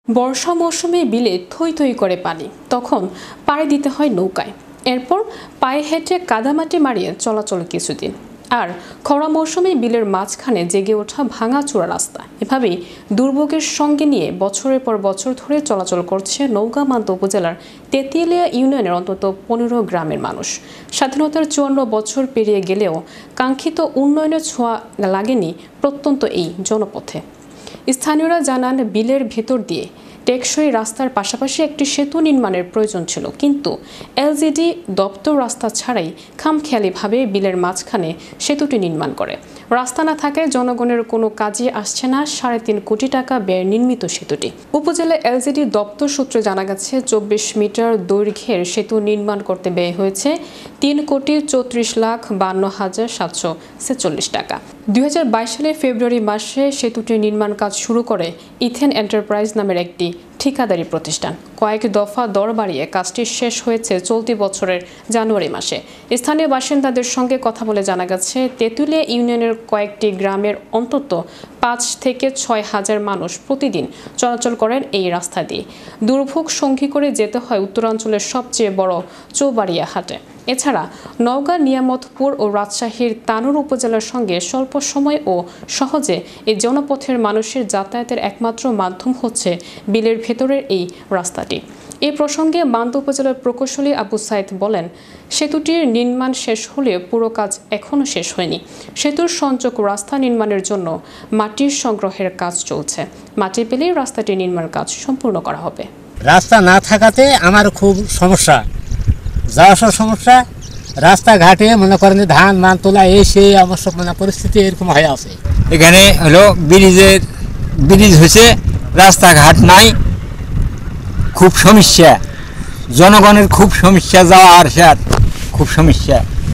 বর্ষা মৌসুমে বিলে থই থই করে পানি, তখন পাড়ি দিতে হয় নৌকায়। এরপর পায়ে হেঁটে কাদামাটি মারিয়ে চলাচল কিছুদিন। আর খরা মৌসুমে বিলের মাঝখানে জেগে ওঠা ভাঙাচোরা রাস্তা, এভাবেই দুর্ভোগের সঙ্গে নিয়ে বছরের পর বছর ধরে চলাচল করছে নওগাঁ-মান্ত উপজেলার তেঁতুলিয়া ইউনিয়নের অন্তত 15 গ্রামের মানুষ। স্বাধীনতার 54 বছর পেরিয়ে গেলেও কাঙ্ক্ষিত উন্নয়নের ছোঁয়া লাগেনি প্রত্যন্ত এই জনপথে। স্থানীয়রা জানান, বিলের ভেতর দিয়ে টেকসই রাস্তার পাশাপাশি একটি সেতু নির্মাণের প্রয়োজন ছিল, কিন্তু এলজিডি দপ্তর রাস্তা ছাড়াই খামখেয়ালিভাবে বিলের মাঝখানে সেতুটি নির্মাণ করে। রাস্তা না থাকায় জনগণের কোনো কাজে আসছে না 3.5 কোটি টাকা ব্যয়ে নির্মিত সেতুটি। উপজেলা এলজিডি দপ্তর সূত্রে জানা গেছে, 24 মিটার দৈর্ঘ্যের সেতু নির্মাণ করতে ব্যয় হয়েছে 3,34,52,746 টাকা। 2022 সালের ফেব্রুয়ারি মাসে সেতুটির নির্মাণ কাজ শুরু করে ইথেন এন্টারপ্রাইজ নামের একটি ঠিকাদারি প্রতিষ্ঠান। কয়েক দফা দর বাড়িয়ে কাজটি শেষ হয়েছে চলতি বছরের জানুয়ারি মাসে। স্থানীয় বাসিন্দাদের সঙ্গে কথা বলে জানা গেছে, তেঁতুলিয়া ইউনিয়নের কয়েকটি গ্রামের অন্তত 5 থেকে 6 হাজার মানুষ প্রতিদিন চলাচল করেন এই রাস্তা দিয়ে। দুর্ভোগ সঙ্গী করে যেতে হয় উত্তরাঞ্চলের সবচেয়ে বড় চৌবাড়িয়া হাটে। এছাড়া নওগাঁ, নিয়ামতপুর ও রাজশাহীর তানোর উপজেলার সঙ্গে স্বল্প সময় ও সহজে এই জনপথের মানুষের যাতায়াতের একমাত্র মাধ্যম হচ্ছে বিলের ভেতরের এই রাস্তাটি। এই প্রসঙ্গে মান্ত উপজেলার প্রকৌশলী আবু সাইদ বলেন, সেতুটির নির্মাণ শেষ হলেও পুরো কাজ এখনও শেষ হয়নি। সেতুর সংযোগ রাস্তা নির্মাণের জন্য মাটির সংগ্রহের কাজ চলছে। মাটি পেলেই রাস্তাটি নির্মাণ কাজ সম্পূর্ণ করা হবে। রাস্তা না থাকাতে আমার খুব সমস্যা, যাওয়া আসার সমস্যা। রাস্তাঘাটে মনে করেন ধান মান তোলা এই সেই আবশ্যক পরিস্থিতি এরকম হয়ে আছে। এখানে হলো ব্রিজ হয়েছে, রাস্তাঘাট নাই, খুব সমস্যা, জনগণের খুব সমস্যা, যাওয়া আসার খুব সমস্যা।